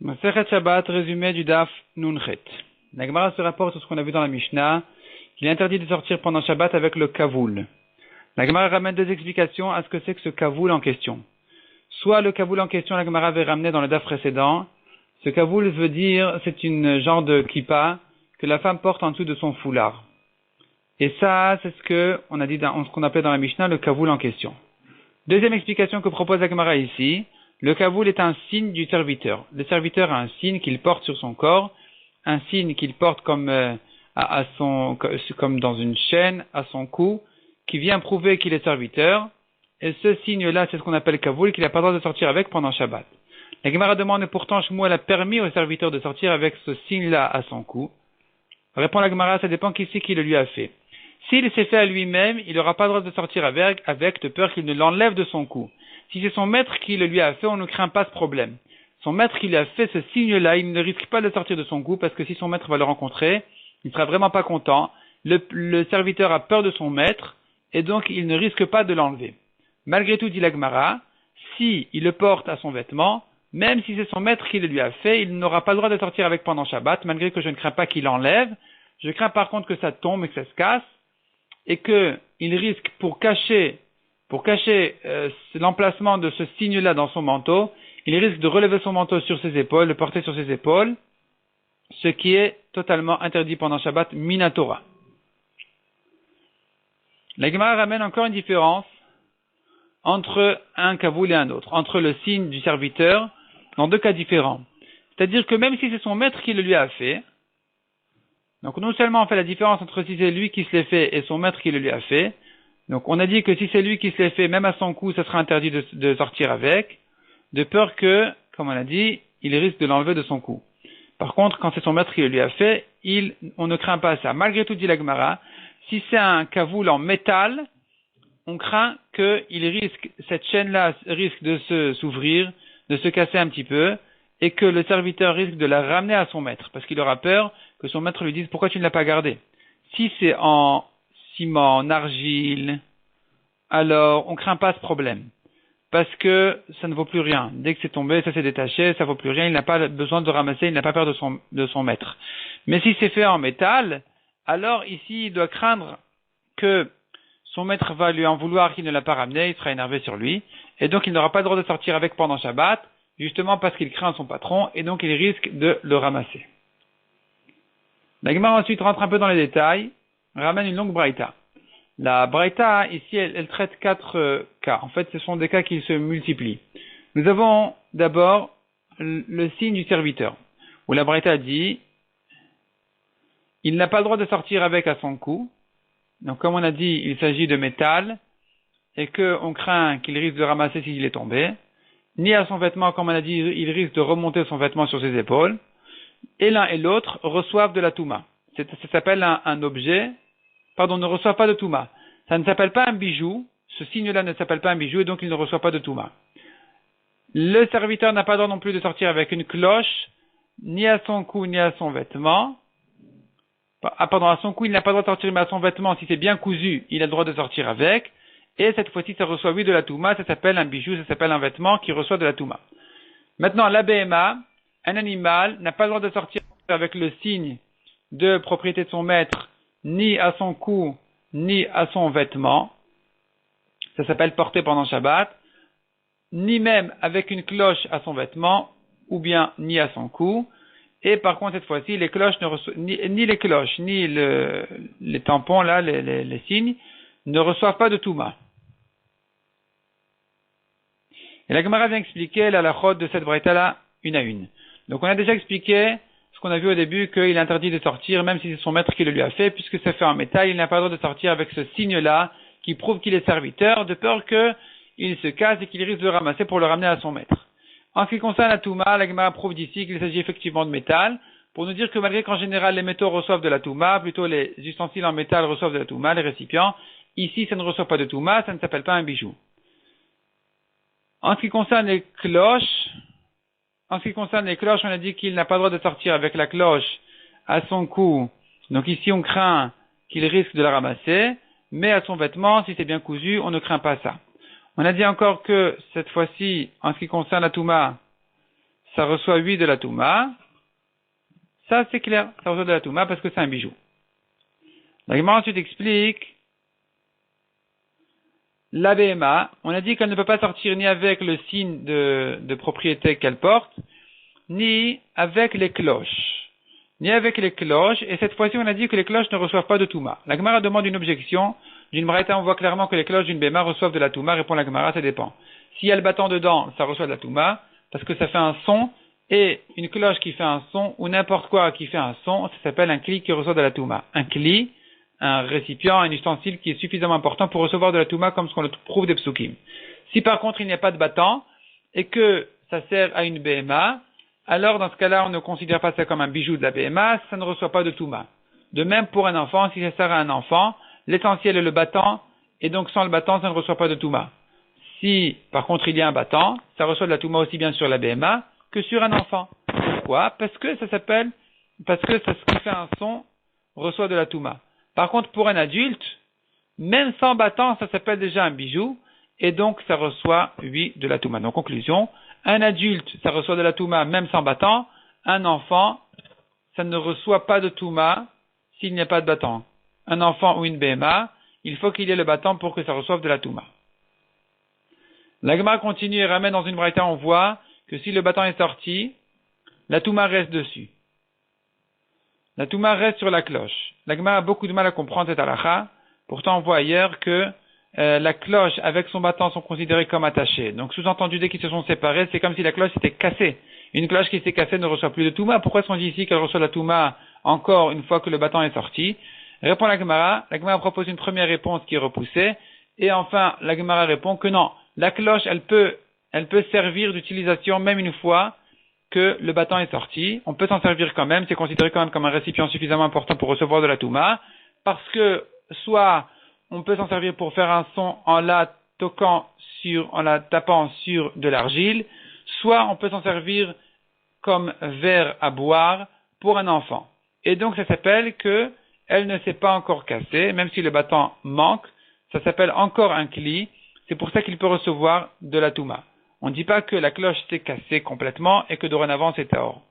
Masechet Shabbat, résumé du Daf Nunchet. La Gemara se rapporte sur ce qu'on a vu dans la Mishnah, qu'il est interdit de sortir pendant Shabbat avec le kavoul. La Gemara ramène deux explications à ce que c'est que ce kavoul en question. Soit le kavoul en question, la Gemara avait ramené dans le Daf précédent. Ce kavoul veut dire, c'est une genre de kippa que la femme porte en dessous de son foulard. Et ça, c'est ce que on a dit ce qu'on appelait dans la Mishnah le kavoul en question. Deuxième explication que propose la Gemara ici. Le kavoul est un signe du serviteur. Le serviteur a un signe qu'il porte sur son corps, un signe qu'il porte comme dans une chaîne à son cou, qui vient prouver qu'il est serviteur. Et ce signe-là, c'est ce qu'on appelle kavoul, qu'il n'a pas le droit de sortir avec pendant Shabbat. La Gemara demande pourtant, Shmuel a permis au serviteur de sortir avec ce signe-là à son cou. Répond la Gemara, ça dépend qui c'est qui le lui a fait. S'il s'est fait à lui-même, il n'aura pas le droit de sortir avec de peur qu'il ne l'enlève de son cou. Si c'est son maître qui le lui a fait, on ne craint pas ce problème. Son maître qui lui a fait ce signe-là, il ne risque pas de sortir de son cou parce que si son maître va le rencontrer, il ne sera vraiment pas content. Le serviteur a peur de son maître et donc il ne risque pas de l'enlever. Malgré tout, dit la Gemara, si il le porte à son vêtement, même si c'est son maître qui le lui a fait, il n'aura pas le droit de sortir avec pendant Shabbat, malgré que je ne crains pas qu'il l'enlève. Je crains par contre que ça tombe et que ça se casse et qu'il risque pour cacher l'emplacement de ce signe-là dans son manteau, il risque de relever son manteau sur ses épaules, le porter sur ses épaules, ce qui est totalement interdit pendant Shabbat, minatora. La Gemara ramène encore une différence entre un kavoul et un autre, entre le signe du serviteur, dans deux cas différents. C'est-à-dire que même si c'est son maître qui le lui a fait, donc non seulement on fait la différence entre si c'est lui qui se l'est fait et son maître qui le lui a fait, donc on a dit que si c'est lui qui se l'est fait, même à son cou, ça sera interdit de sortir avec, de peur que, comme on a dit, il risque de l'enlever de son cou. Par contre, quand c'est son maître qui le lui a fait, on ne craint pas ça. Malgré tout, dit la Gemara, si c'est un kavoul en métal, on craint cette chaîne-là risque de s'ouvrir, de se casser un petit peu, et que le serviteur risque de la ramener à son maître, parce qu'il aura peur que son maître lui dise pourquoi tu ne l'as pas gardé. Si c'est en ciment, en argile, alors on craint pas ce problème. Parce que ça ne vaut plus rien. Dès que c'est tombé, ça s'est détaché, ça vaut plus rien, il n'a pas besoin de ramasser, il n'a pas peur de son maître. Mais si c'est fait en métal, alors ici il doit craindre que son maître va lui en vouloir qu'il ne l'a pas ramené, il sera énervé sur lui, et donc il n'aura pas le droit de sortir avec pendant Shabbat, justement parce qu'il craint son patron, et donc il risque de le ramasser. La Gemara ensuite rentre un peu dans les détails, ramène une longue braïta. La braïta, ici, elle traite 4 cas. En fait, ce sont des cas qui se multiplient. Nous avons d'abord le signe du serviteur, où la braïta dit, il n'a pas le droit de sortir avec à son cou. Donc, comme on a dit, il s'agit de métal, et qu'on craint qu'il risque de ramasser s'il est tombé. Ni à son vêtement, comme on a dit, il risque de remonter son vêtement sur ses épaules. Et l'un et l'autre reçoivent de la touma. Ça s'appelle un objet, ne reçoit pas de touma. Ça ne s'appelle pas un bijou, ce signe-là ne s'appelle pas un bijou et donc il ne reçoit pas de touma. Le serviteur n'a pas le droit non plus de sortir avec une cloche, ni à son cou, ni à son vêtement. À son cou, il n'a pas le droit de sortir, mais à son vêtement, si c'est bien cousu, il a le droit de sortir avec. Et cette fois-ci, ça reçoit oui de la touma, ça s'appelle un bijou, ça s'appelle un vêtement qui reçoit de la touma. Maintenant, la BMA, un animal n'a pas le droit de sortir avec le signe de propriété de son maître, ni à son cou, ni à son vêtement. Ça s'appelle porter pendant Shabbat. Ni même avec une cloche à son vêtement, ou bien ni à son cou. Et par contre, cette fois-ci, les cloches ni les cloches, ni les tampons, là, les signes, ne reçoivent pas de touma. Et la Gemara vient expliquer la halachot de cette braïta-là, une à une. Donc on a déjà expliqué ce qu'on a vu au début, qu'il est interdit de sortir, même si c'est son maître qui le lui a fait, puisque c'est fait en métal, il n'a pas le droit de sortir avec ce signe-là, qui prouve qu'il est serviteur, de peur qu'il se casse et qu'il risque de le ramasser pour le ramener à son maître. En ce qui concerne la touma, la Gemara prouve d'ici qu'il s'agit effectivement de métal, pour nous dire que malgré qu'en général les métaux reçoivent de la touma, plutôt les ustensiles en métal reçoivent de la touma, les récipients, ici ça ne reçoit pas de touma, ça ne s'appelle pas un bijou. En ce qui concerne les cloches, on a dit qu'il n'a pas le droit de sortir avec la cloche à son cou. Donc ici, on craint qu'il risque de la ramasser, mais à son vêtement, si c'est bien cousu, on ne craint pas ça. On a dit encore que, cette fois-ci, en ce qui concerne la touma, ça reçoit 8 de la Touma. Ça, c'est clair. Ça reçoit de la Touma parce que c'est un bijou. La Gemara ensuite explique la BMA. On a dit qu'elle ne peut pas sortir ni avec le signe de propriété qu'elle porte, ni avec les cloches. Ni avec les cloches. Et cette fois-ci, on a dit que les cloches ne reçoivent pas de Touma. La Gemara demande une objection. D'une braïta, on voit clairement que les cloches d'une BMA reçoivent de la Touma. Répond la Gemara, ça dépend. S'il y a le bâton dedans, ça reçoit de la Touma, parce que ça fait un son, et une cloche qui fait un son, ou n'importe quoi qui fait un son, ça s'appelle un kli qui reçoit de la Touma. Un kli, un récipient, un ustensile qui est suffisamment important pour recevoir de la Touma, comme ce qu'on le prouve des psukim. Si par contre il n'y a pas de bâton, et que ça sert à une BMA, alors dans ce cas-là, on ne considère pas ça comme un bijou de la BMA, ça ne reçoit pas de Touma. De même pour un enfant, si ça sert à un enfant, l'essentiel est le bâton, et donc sans le bâton, ça ne reçoit pas de Touma. Si, par contre, il y a un bâton, ça reçoit de la Touma aussi bien sur la BMA que sur un enfant. Pourquoi? Parce que ça ce qui fait un son reçoit de la Touma. Par contre, pour un adulte, même sans bâton, ça s'appelle déjà un bijou, et donc ça reçoit 8 de la Touma. Donc, conclusion, un adulte, ça reçoit de la Touma même sans bâton, un enfant, ça ne reçoit pas de Touma s'il n'y a pas de bâton. Un enfant ou une BMA, il faut qu'il y ait le bâton pour que ça reçoive de la Touma. La Gemara continue et ramène dans une braïta, on voit que si le bâton est sorti, la Touma reste dessus. La Touma reste sur la cloche. La Gemara a beaucoup de mal à comprendre cette halakha. Pourtant, on voit ailleurs que la cloche avec son bâton sont considérées comme attachées. Donc, sous-entendu, dès qu'ils se sont séparés, c'est comme si la cloche était cassée. Une cloche qui s'est cassée ne reçoit plus de Touma. Pourquoi est-ce qu'on dit ici qu'elle reçoit la Touma encore une fois que le bâton est sorti? Répond la Gemara. La Gemara propose une première réponse qui est repoussée. Et enfin, la Gemara répond que non. La cloche, elle peut servir d'utilisation même une fois que le bâton est sorti. On peut s'en servir quand même. C'est considéré quand même comme un récipient suffisamment important pour recevoir de la Touma. Parce que, soit, on peut s'en servir pour faire un son en la tapant sur de l'argile. Soit, on peut s'en servir comme verre à boire pour un enfant. Et donc, ça s'appelle que elle ne s'est pas encore cassée, même si le bâton manque. Ça s'appelle encore un kli. C'est pour ça qu'il peut recevoir de la Touma. On ne dit pas que la cloche s'est cassée complètement et que dorénavant c'est tahor.